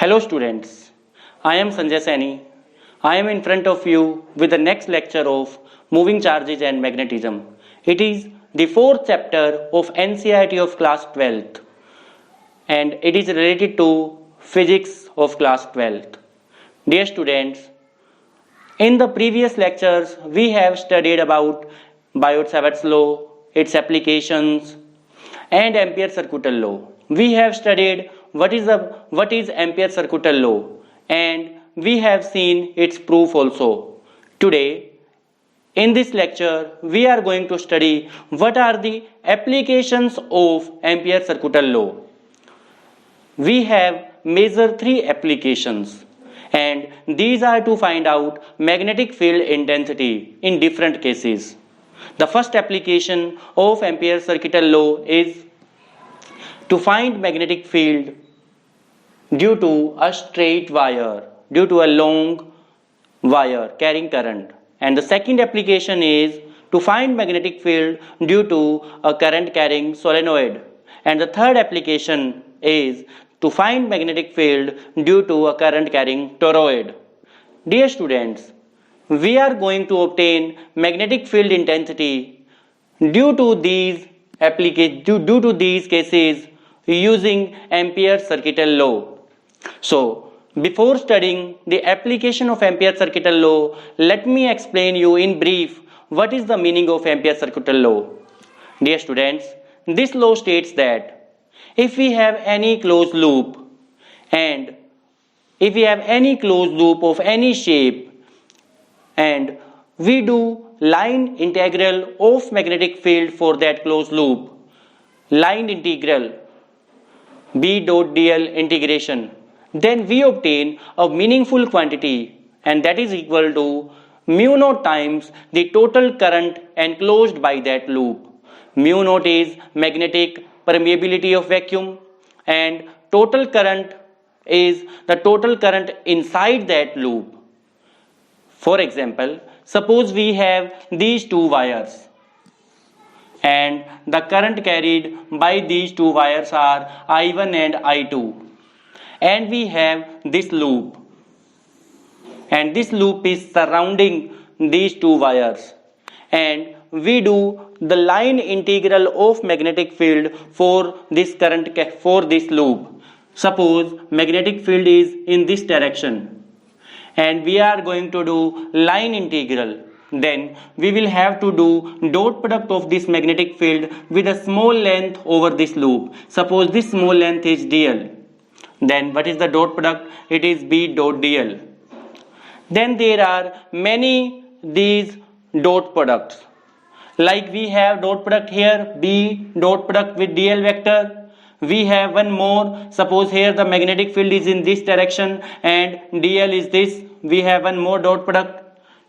Hello students, I am Sanjay Saini. I am in front of you with the next lecture of moving charges and magnetism. It is the fourth chapter of NCERT of class 12th and it is related to physics of class 12th. Dear students, in the previous lectures we have studied about Biot-Savart's law, its applications and Ampere-Circuital law. We have studied what is Ampere-Circuital law and we have seen its proof also. Today in this lecture we are going to study what are the applications of Ampere-Circuital law. We have major three applications and these are to find out magnetic field intensity in different cases. The first application of Ampere-Circuital law is to find magnetic field due to a straight wire, due to a long wire carrying current. And the second application is to find magnetic field due to a current carrying solenoid. And the third application is to find magnetic field due to a current carrying toroid. Dear students, we are going to obtain magnetic field intensity due to these cases using Ampere-Circuital law. So, before studying the application of Ampere-Circuital law, let me explain you in brief what is the meaning of Ampere-Circuital law. Dear students, this law states that if we have any closed loop and if we have any closed loop of any shape and we do line integral of magnetic field for that closed loop, line integral B dot dl integration, then we obtain a meaningful quantity and that is equal to mu naught times the total current enclosed by that loop. Mu naught is magnetic permeability of vacuum and total current is the total current inside that loop. For example, suppose we have these two wires and the current carried by these two wires are I1 and I2 and we have this loop and this loop is surrounding these two wires and we do the line integral of magnetic field for this current for this loop. Suppose magnetic field is in this direction and we are going to do line integral, then we will have to do dot product of this magnetic field with a small length over this loop. Suppose this small length is dl, then what is the dot product? It is b dot dl. Then there are many these dot products, like we have dot product here b dot product with dl vector. We have one more, suppose here the magnetic field is in this direction and dl is this, we have one more dot product.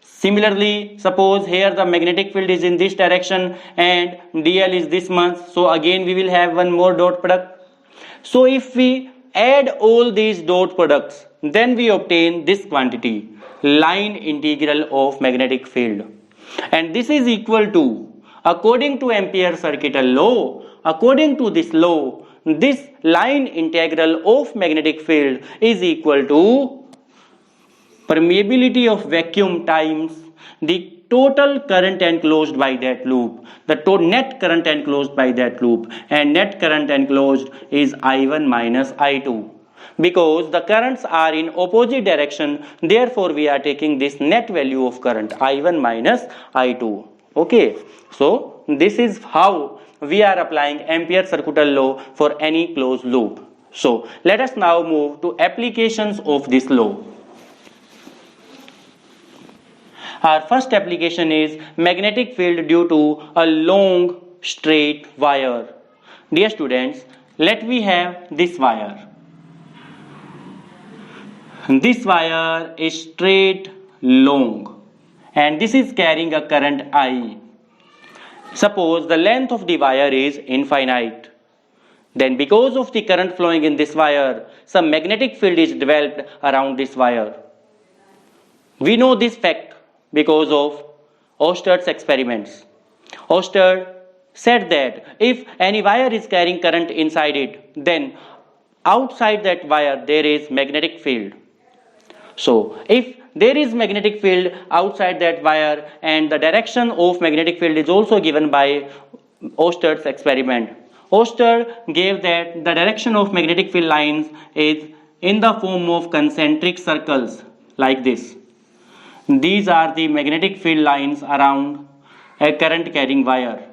Similarly, suppose here the magnetic field is in this direction and dl is this much, so again we will have one more dot product. So if we add all these dot products, then we obtain this quantity, line integral of magnetic field. And this is equal to, according to Ampere-Circuital law, according to this law, this line integral of magnetic field is equal to permeability of vacuum times the total current enclosed by that loop, the net current enclosed by that loop, and net current enclosed is I1 minus I2. Because the currents are in opposite direction, therefore we are taking this net value of current I1 minus I2. Okay, so this is how we are applying Ampere-Circuital law for any closed loop. So let us now move to applications of this law. Our first application is magnetic field due to a long straight wire. Dear students, let we have this wire. This wire is straight long and this is carrying a current I. Suppose the length of the wire is infinite. Then because of the current flowing in this wire, some magnetic field is developed around this wire. We know this fact because of Oersted experiments. Oersted said that if any wire is carrying current inside it, then outside that wire there is magnetic field. So if there is magnetic field outside that wire, and the direction of magnetic field is also given by Oster's experiment. Oster gave that the direction of magnetic field lines is in the form of concentric circles like this. These are the magnetic field lines around a current carrying wire.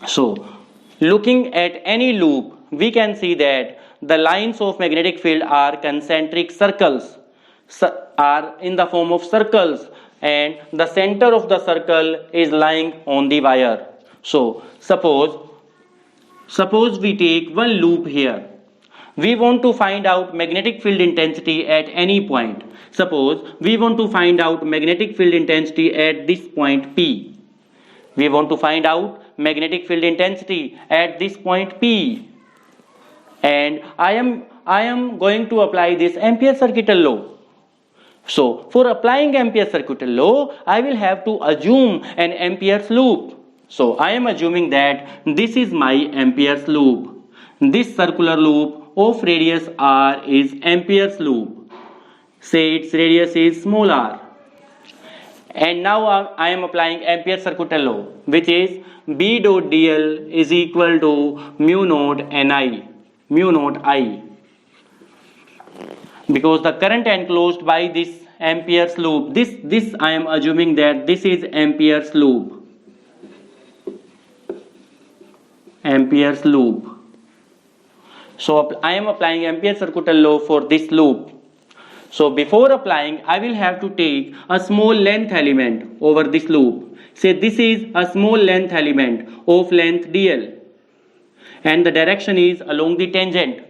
So looking at any loop, we can see that the lines of magnetic field are concentric circles, are in the form of circles, and the center of the circle is lying on the wire. So suppose we take one loop here. We want to find out magnetic field intensity at any point. Suppose we want to find out magnetic field intensity at this point P. We want to find out magnetic field intensity at this point P. And I am going to apply this Ampere circuital law. So for applying Ampere circuital law, I will have to assume an Ampere's loop. So I am assuming that this is my Ampere's loop. This circular loop of radius r is Ampere's loop. Say its radius is small r. And now I am applying Ampere circuital law, which is B dot dl is equal to mu naught Ni, mu naught I. Because the current enclosed by this Ampere's loop, this I am assuming that this is Ampere's loop. Ampere's loop. So I am applying Ampere circuital law for this loop. So before applying, I will have to take a small length element over this loop. Say this is a small length element of length dl, and the direction is along the tangent.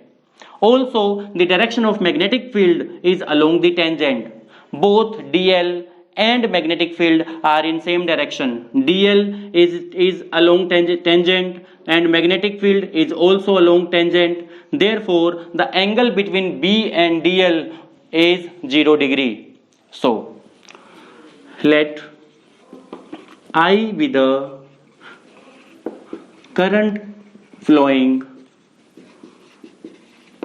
Also, the direction of magnetic field is along the tangent. Both dl and magnetic field are in same direction. dl is along tangent, and magnetic field is also along tangent. Therefore, the angle between B and dl is 0 degree. So let I be the current flowing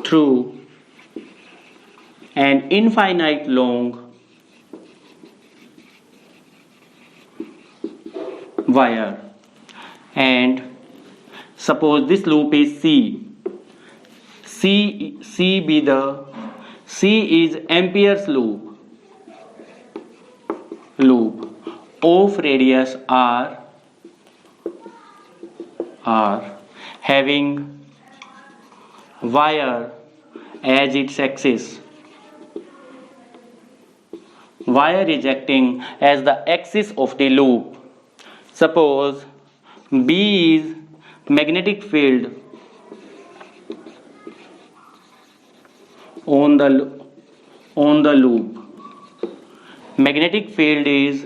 through an infinite long wire, and suppose this loop is C be the C is Ampere's loop of radius r having wire as its axis. Wire is acting as the axis of the loop. Suppose B is magnetic field on the loop. Magnetic field is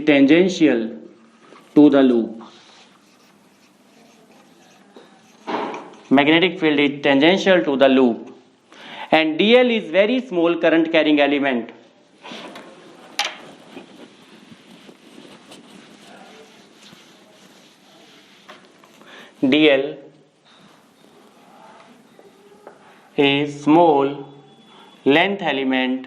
tangential to the loop. Magnetic field is tangential to the loop, and dl is very small current carrying element. dl is small length element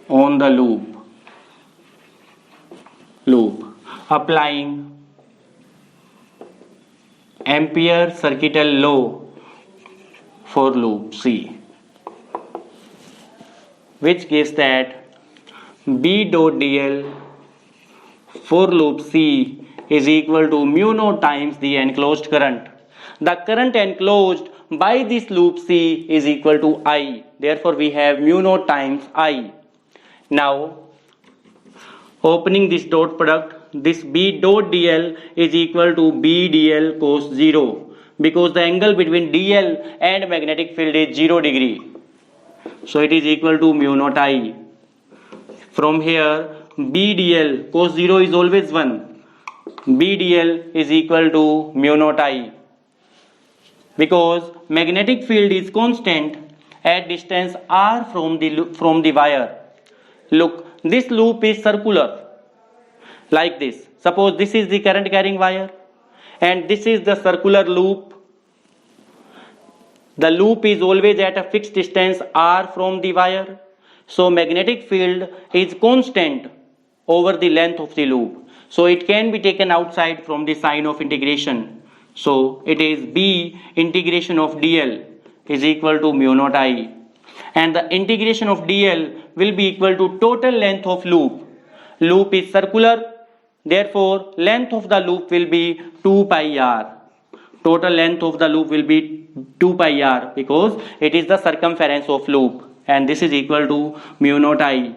on the loop. Applying Ampere circuital law for loop C, which gives that B dot dl for loop C is equal to mu naught times the enclosed current. The current enclosed by this loop C is equal to I. Therefore, we have mu naught times I. Now, opening this dot product, this B dot dl is equal to B dl cos 0, because the angle between dl and magnetic field is 0 degree. So it is equal to mu naught I. From here, B dl cos 0 is always 1. B dl is equal to mu naught I. Because magnetic field is constant at distance r from the wire. Look, this loop is circular like this. Suppose this is the current carrying wire and this is the circular loop. The loop is always at a fixed distance r from the wire. So magnetic field is constant over the length of the loop. So it can be taken outside from the sign of integration. So it is B integration of dl is equal to mu naught I. And the integration of dl will be equal to total length of loop. Loop is circular, therefore length of the loop will be 2 pi r. Total length of the loop will be 2 pi r because it is the circumference of loop, and this is equal to mu naught I.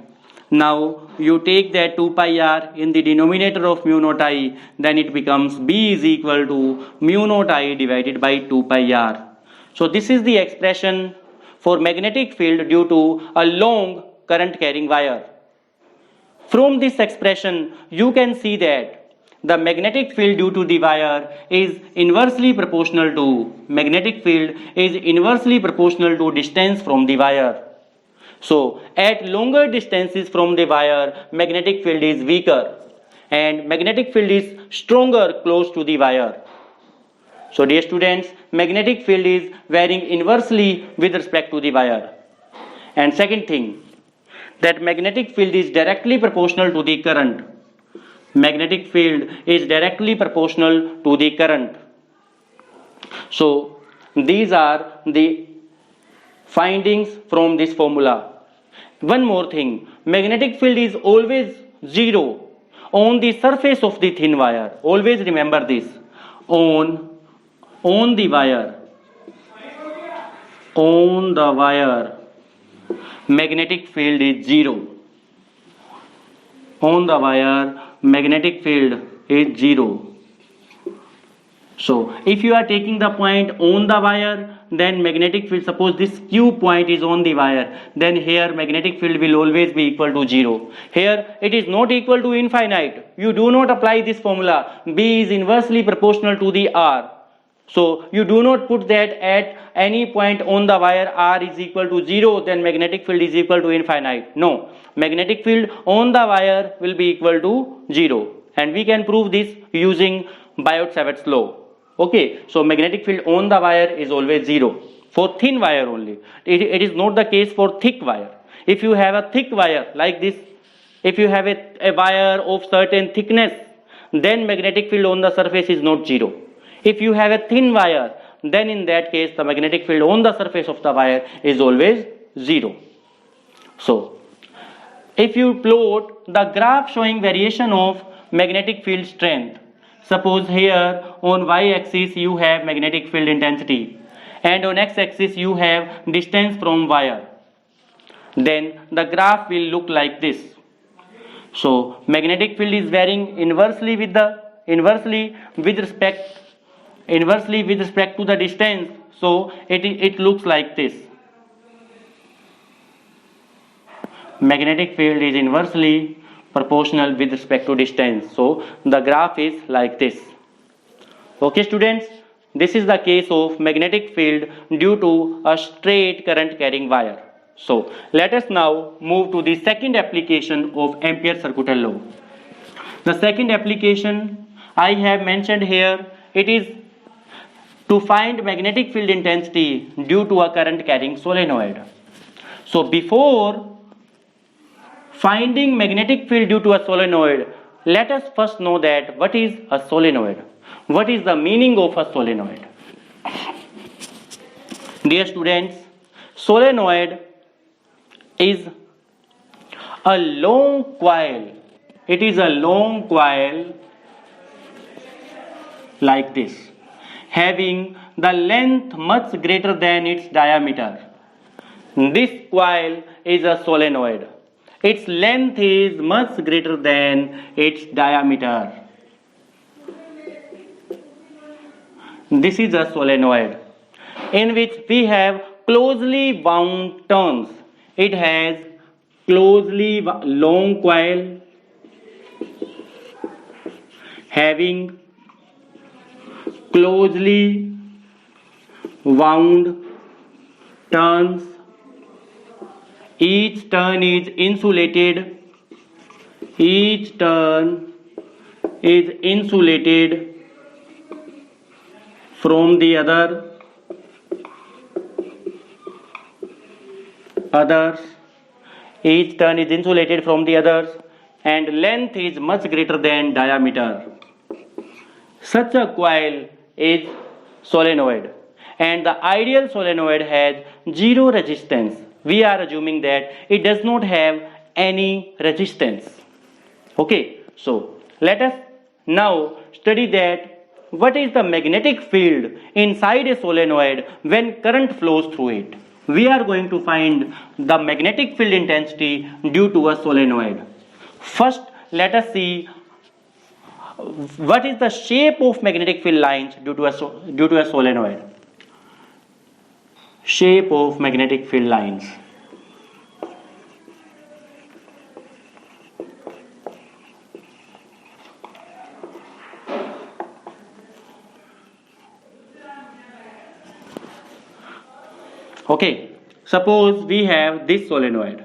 Now you take that 2 pi r in the denominator of mu naught I, then it becomes B is equal to mu naught I divided by 2 pi r. So this is the expression for magnetic field due to a long current carrying wire. From this expression you can see that the magnetic field due to the wire is inversely proportional to distance from the wire. So at longer distances from the wire, magnetic field is weaker and magnetic field is stronger close to the wire. So dear students, magnetic field is varying inversely with respect to the wire. And second thing, that magnetic field is directly proportional to the current. Magnetic field is directly proportional to the current. So these are the findings from this formula. One more thing, magnetic field is always zero on the surface of the thin wire. Always remember this. On the wire, magnetic field is zero. On the wire, magnetic field is zero. So if you are taking the point on the wire, then magnetic field, suppose this Q point is on the wire, then here magnetic field will always be equal to 0. Here it is not equal to infinite. You do not apply this formula. B is inversely proportional to the R. So you do not put that at any point on the wire R is equal to 0, then magnetic field is equal to infinite. No, magnetic field on the wire will be equal to 0. And we can prove this using Biot-Savart's law. Okay, so magnetic field on the wire is always 0 for thin wire only. It is not the case for thick wire. If you have a thick wire like this, if you have a wire of certain thickness, then magnetic field on the surface is not 0. If you have a thin wire, then in that case the magnetic field on the surface of the wire is always 0. So if you plot the graph showing variation of magnetic field strength, suppose here on y-axis you have magnetic field intensity and on x-axis you have distance from wire, then the graph will look like this. So magnetic field is varying inversely with respect to the distance. So it looks like this. Magnetic field is inversely proportional with respect to distance. So the graph is like this. Okay students, this is the case of magnetic field due to a straight current carrying wire. So let us now move to the second application of Ampere's circuital law. The second application I have mentioned here, it is to find magnetic field intensity due to a current carrying solenoid. So before finding magnetic field due to a solenoid, let us first know that what is a solenoid. What is the meaning of a solenoid? Dear students, solenoid is a long coil. It is a long coil like this, having the length much greater than its diameter. This coil is a solenoid. Its length is much greater than its diameter. This is a solenoid in which we have closely wound turns. It has long coil having closely wound turns each turn is insulated, each turn is insulated from the others, each turn is insulated from the others, and length is much greater than diameter. Such a coil is solenoid, and the ideal solenoid has zero resistance. We are assuming that it does not have any resistance. Okay, so let us now study that what is the magnetic field inside a solenoid when current flows through it. We are going to find the magnetic field intensity due to a solenoid. First, let us see what is the shape of magnetic field lines due to a solenoid. Shape of magnetic field lines. Okay, suppose we have this solenoid.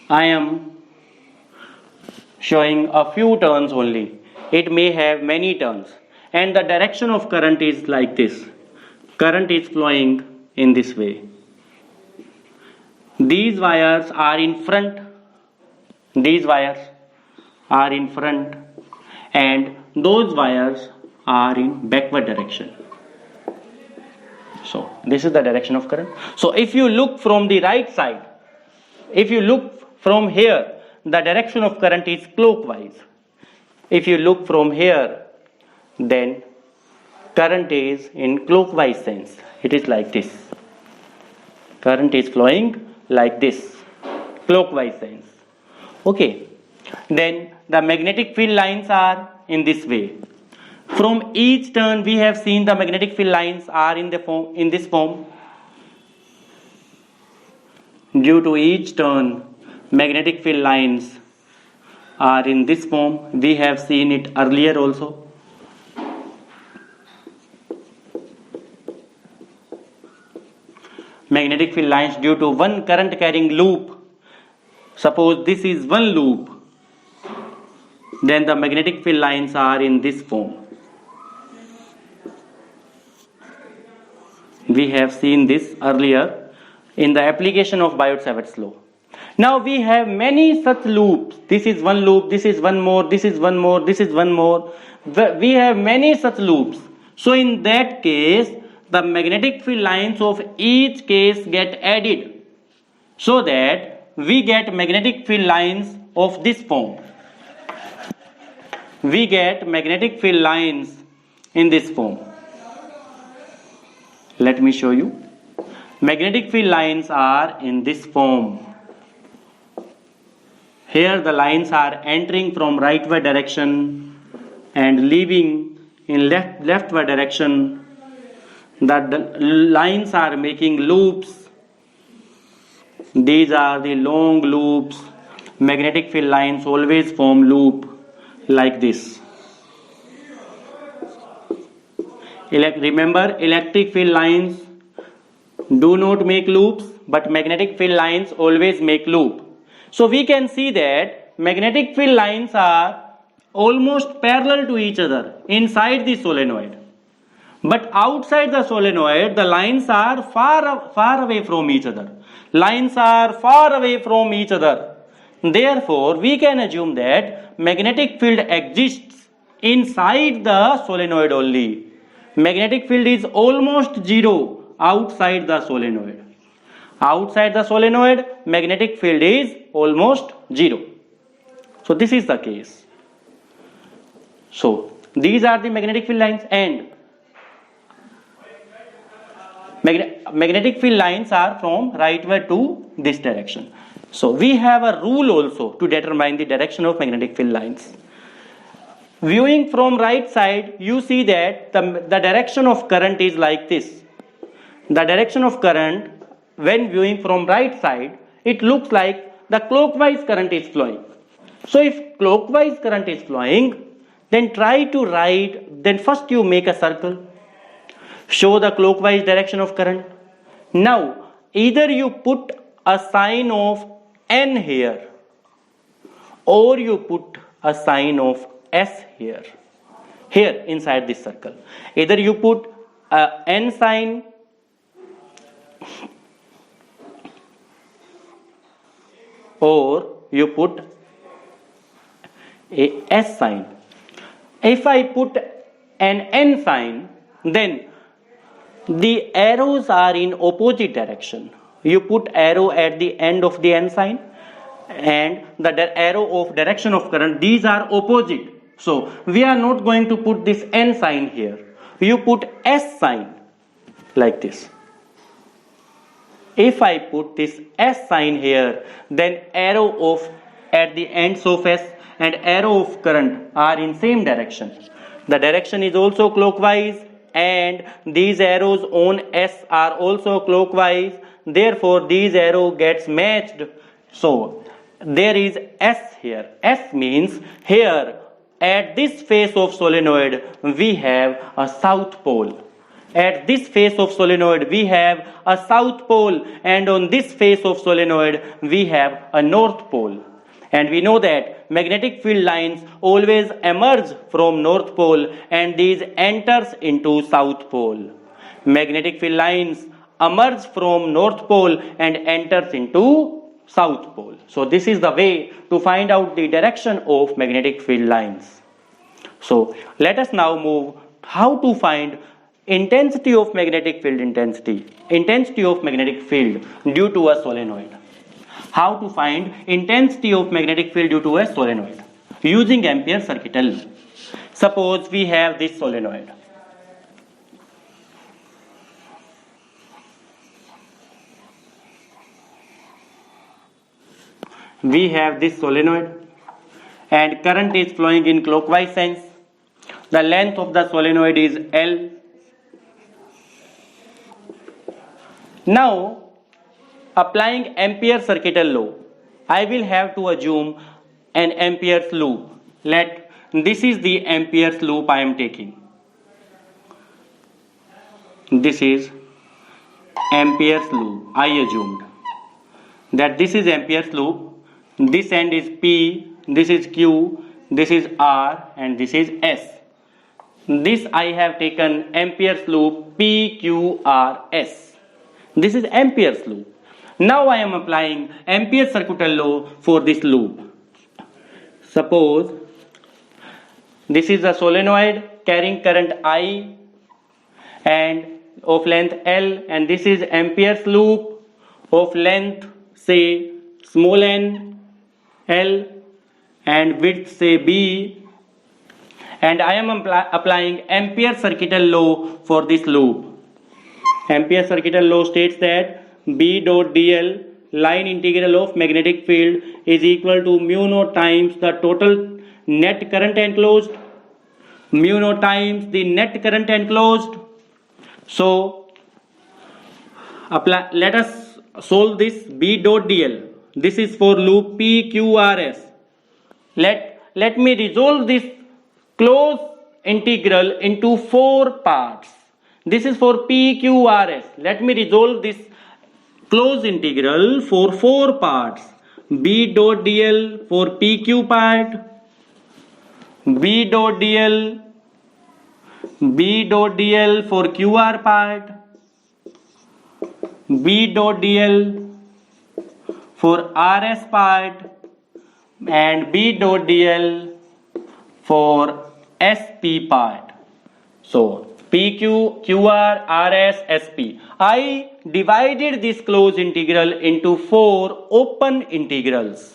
I am showing a few turns only. It may have many turns, and the direction of current is like this. Current is flowing in this way. These wires are in front. These wires are in front, and those wires are in backward direction. So this is the direction of current. So if you look from the right side, if you look from here, the direction of current is clockwise. If you look from here, then current is in clockwise sense. It is like this. Current is flowing like this, clockwise sense. Okay. Then the magnetic field lines are in this way. From each turn we have seen the magnetic field lines are in this form. Due to each turn, magnetic field lines are in this form. We have seen it earlier also. Magnetic field lines due to one current carrying loop. Suppose this is one loop, then the magnetic field lines are in this form. We have seen this earlier in the application of Biot-Savart's law. Now we have many such loops. This is one loop, this is one more, this is one more, this is one more. We have many such loops. So in that case, the magnetic field lines of each case get added, so that we get magnetic field lines of this form. We get magnetic field lines in this form. Let me show you. Magnetic field lines are in this form. Here the lines are entering from rightward direction and leaving in leftward direction. The lines are making loops. These are the long loops. Magnetic field lines always form loop like this. Remember, electric field lines do not make loops, but magnetic field lines always make loop. So we can see that magnetic field lines are almost parallel to each other inside the solenoid. But outside the solenoid, the lines are far away from each other. Lines are far away from each other. Therefore, we can assume that magnetic field exists inside the solenoid only. Magnetic field is almost zero outside the solenoid. Outside the solenoid, magnetic field is almost zero. So this is the case. So these are the magnetic field lines, and magnetic field lines are from rightward to this direction. So we have a rule also to determine the direction of magnetic field lines. Viewing from right side, you see that the direction of current is like this. The direction of current, when viewing from right side, it looks like the clockwise current is flowing. So if clockwise current is flowing, then try to write, then first you make a circle. show the clockwise direction of current. Now, either you put a sign of N here or you put a sign of S here inside this circle. Either you put a N sign or you put a S sign. If I put an N sign, then the arrows are in opposite direction. You put arrow at the end of the N sign and the arrow of direction of current, these are opposite. So we are not going to put this N sign here. You put S sign like this. If I put this S sign here, then arrow of at the ends of S and arrow of current are in same direction. The direction is also clockwise and these arrows on S are also clockwise. Therefore, these arrow gets matched. So there is S here. S means here at this face of solenoid we have a south pole. At this face of solenoid we have a south pole and on this face of solenoid we have a north pole. And we know that magnetic field lines always emerge from north pole and these enters into south pole. Magnetic field lines emerge from north pole and enters into south pole. So this is the way to find out the direction of magnetic field lines. So let us now move how to find intensity of magnetic field intensity of magnetic field due to a solenoid. How to find intensity of magnetic field due to a solenoid using Ampere circuital law. Suppose we have this solenoid. We have this solenoid and current is flowing in clockwise sense. The length of the solenoid is L. Now, applying Ampere circuital law, I will have to assume an Ampere's loop. This is the Ampere's loop I am taking. This is Ampere's loop. I assumed that this is Ampere's loop. This end is P, this is Q, this is R and this is S. This I have taken Ampere's loop PQRS. This is Ampere's loop. Now I am applying Ampere circuital law for this loop. Suppose this is a solenoid carrying current I and of length L and this is Ampere's loop of length say small n L and width say B and I am applying Ampere circuital law for this loop. Ampere circuital law states that B dot dl line integral of magnetic field is equal to mu naught times the total net current enclosed, mu naught times the net current enclosed. So let us solve this B dot dl. This is for loop PQRS. Let me resolve this closed integral into 4 parts. This is for PQRS. Let me resolve this closed integral for 4 parts. B dot dl for PQ part, B dot dl for QR part, B dot dl for RS part and B dot dl for SP part. So PQ, QR, RS, SP. I divided this closed integral into 4 open integrals.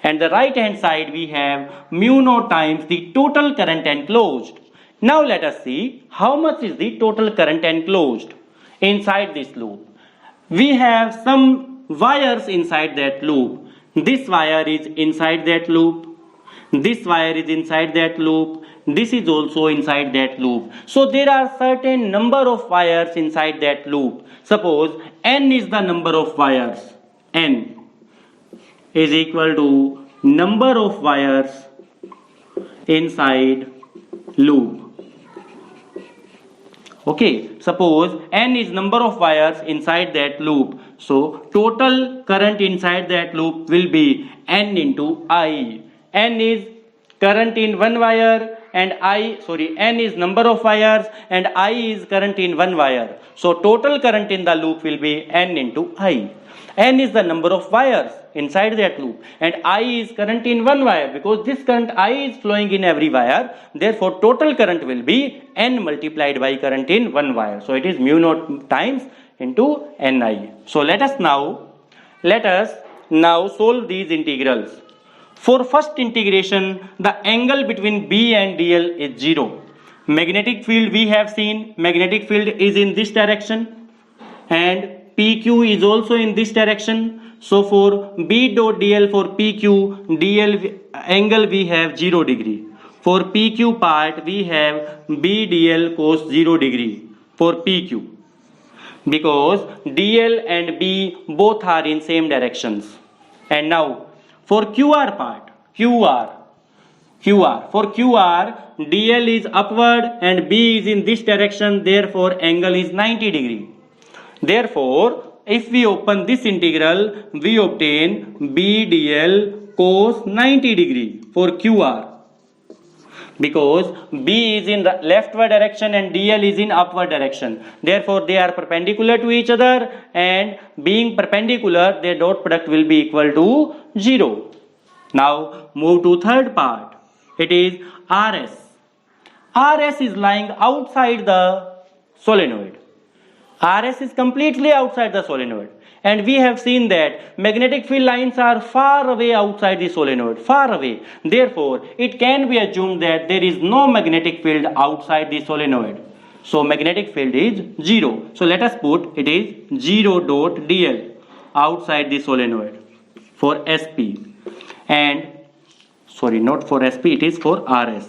And the right hand side we have mu naught times the total current enclosed. Now let us see how much is the total current enclosed inside this loop. We have some wires inside that loop. This wire is inside that loop. This wire is inside that loop. This is also inside that loop. So there are certain number of wires inside that loop. Suppose n is the number of wires. N is equal to number of wires inside loop. Okay, suppose n is number of wires inside that loop. So total current inside that loop will be n into I. N is current in one wire and n is number of wires and I is current in one wire. So total current in the loop will be n into I. N is the number of wires inside that loop and I is current in one wire, because this current I is flowing in every wire. Therefore total current will be n multiplied by current in one wire. So it is mu naught times into Ni. So let us now solve these integrals. For first integration, the angle between B and DL is 0. Magnetic field we have seen, magnetic field is in this direction and PQ is also in this direction. So for B dot DL for PQ, DL angle we have 0 degree. For PQ part we have BDL cos 0 degree for PQ, because DL and B both are in same directions. And now for QR part, for QR, DL is upward and B is in this direction, therefore angle is 90 degree. Therefore, if we open this integral, we obtain BDL cos 90 degree for QR, because B is in the leftward direction and DL is in upward direction. Therefore, they are perpendicular to each other, and being perpendicular, their dot product will be equal to 0. Now, move to third part. It is RS. RS is lying outside the solenoid. RS is completely outside the solenoid, and we have seen that magnetic field lines are far away outside the solenoid, far away. Therefore, it can be assumed that there is no magnetic field outside the solenoid. So magnetic field is 0. So let us put it is 0 dot DL outside the solenoid for SP, and sorry, not for SP, it is for RS.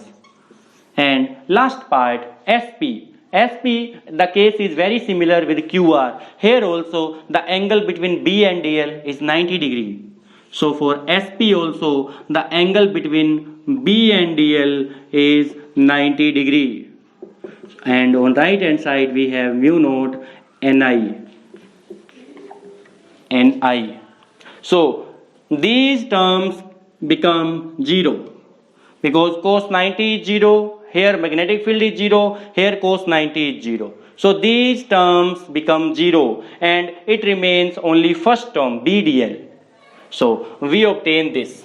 And last part, SP. SP, the case is very similar with QR. Here also the angle between B and DL is 90 degree. So for SP also the angle between B and DL is 90 degree. And on right hand side we have mu naught Ni. So these terms become 0, because cos 90 is 0. Here magnetic field is 0, here cos 90 is 0. So these terms become 0 and it remains only first term BDL. So we obtain this.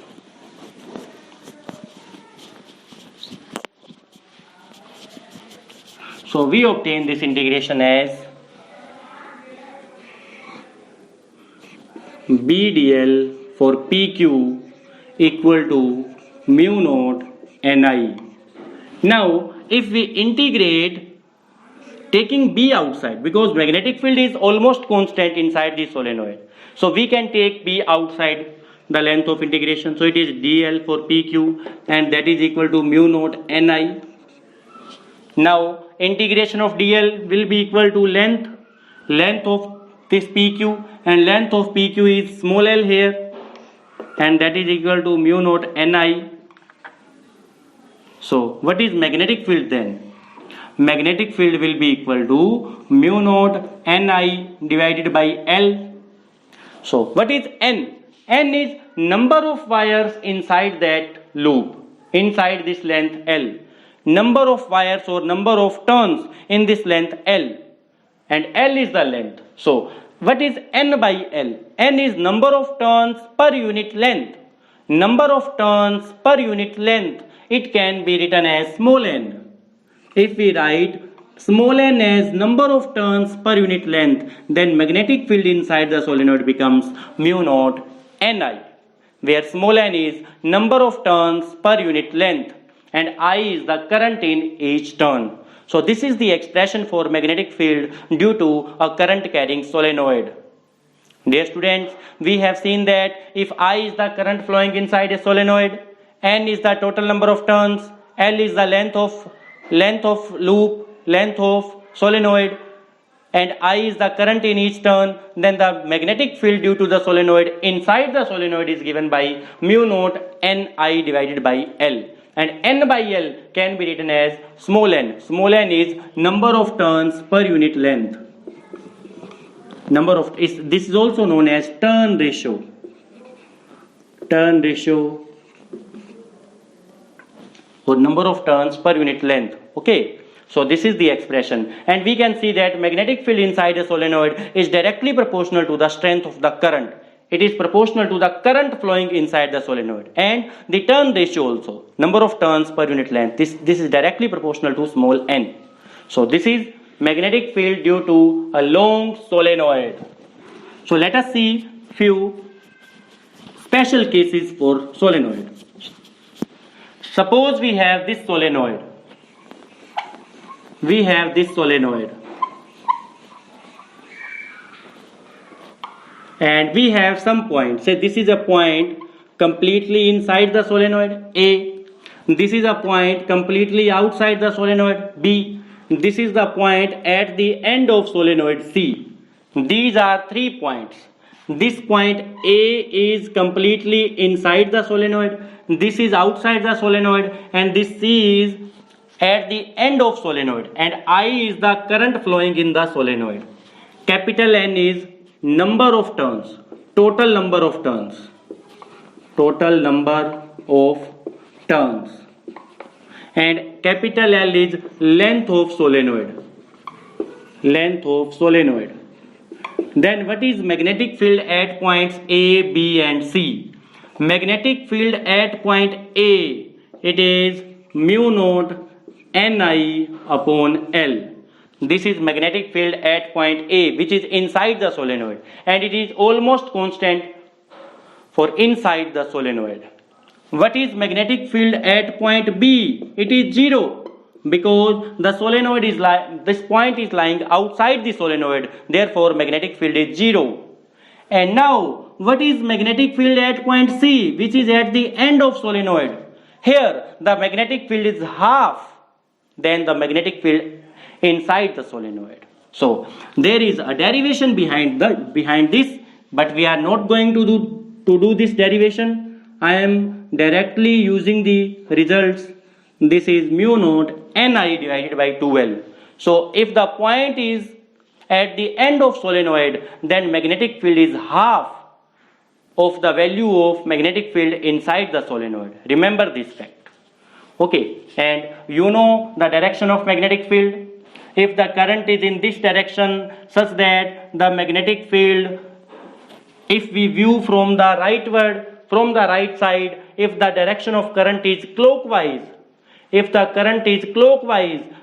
So we obtain this integration as BDL for PQ equal to mu naught Ni. Now, if we integrate taking B outside, because magnetic field is almost constant inside the solenoid, so we can take B outside the length of integration. So it is DL for PQ, and that is equal to mu naught Ni. Now, integration of DL will be equal to length of this PQ, and length of PQ is small l here, and that is equal to mu naught Ni. So what is magnetic field then? Magnetic field will be equal to mu naught Ni divided by L. So what is N? N is number of wires inside that loop, inside this length L. Number of wires or number of turns in this length L, and L is the length. So what is N by L? N is number of turns per unit length. Number of turns per unit length, it can be written as small n. If we write small n as number of turns per unit length, then magnetic field inside the solenoid becomes mu naught Ni, where small n is number of turns per unit length and I is the current in each turn. So this is the expression for magnetic field due to a current carrying solenoid. Dear students, we have seen that if I is the current flowing inside a solenoid, N is the total number of turns, L is the length of loop, length of solenoid, and I is the current in each turn, then the magnetic field due to the solenoid inside the solenoid is given by mu naught Ni divided by L. and N by L can be written as small n. Small n is number of turns per unit length. This is also known as turn ratio. Turn ratio or number of turns per unit length. Okay. So this is the expression, and we can see that magnetic field inside a solenoid is directly proportional to the strength of the current. It is proportional to the current flowing inside the solenoid, and the turn ratio also, number of turns per unit length. This is directly proportional to small n. So this is magnetic field due to a long solenoid. So let us see few special cases for solenoid. Suppose we have this solenoid. And we have some point. Say this is a point completely inside the solenoid A. This is a point completely outside the solenoid B. This is the point at the end of solenoid C. These are 3 points. This point A is completely inside the solenoid. This is outside the solenoid, and this C is at the end of solenoid, and I is the current flowing in the solenoid. Capital N is number of turns, total number of turns, and capital L is length of solenoid. Then what is magnetic field at points A, B and C? Magnetic field at point A, it is mu naught Ni upon L. This is magnetic field at point A, which is inside the solenoid, and it is almost constant for inside the solenoid. What is magnetic field at point B? It is 0, because the solenoid is this point is lying outside the solenoid, therefore magnetic field is 0. And now what is magnetic field at point C, which is at the end of solenoid? Here the magnetic field is half than the magnetic field inside the solenoid. So there is a derivation behind this, but we are not going to do this derivation. I am directly using the results. This is mu naught Ni divided by 2L. So if the point is at the end of solenoid, then magnetic field is half of the value of magnetic field inside the solenoid. Remember this fact. Okay, and you know the direction of magnetic field. If the current is in this direction, such that the magnetic field, if we view from the right side, if the direction of current is clockwise,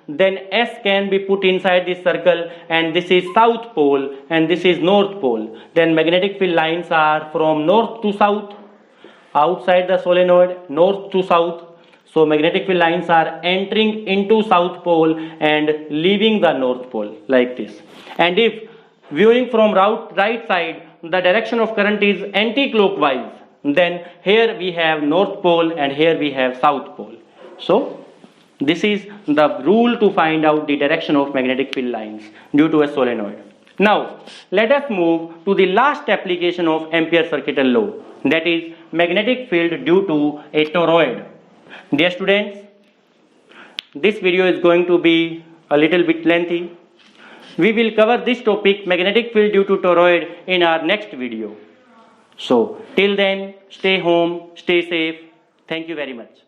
then S can be put inside this circle, and this is south pole and this is north pole. Then magnetic field lines are from north to south, outside the solenoid, north to south. So magnetic field lines are entering into south pole and leaving the north pole, like this. And if viewing from right side, the direction of current is anti-clockwise, then here we have north pole and here we have south pole. So this is the rule to find out the direction of magnetic field lines due to a solenoid. Now let us move to the last application of Ampere circuital law, that is magnetic field due to a toroid. Dear students, this video is going to be a little bit lengthy. We will cover this topic, magnetic field due to toroid, in our next video. So till then, stay home, stay safe. Thank you very much.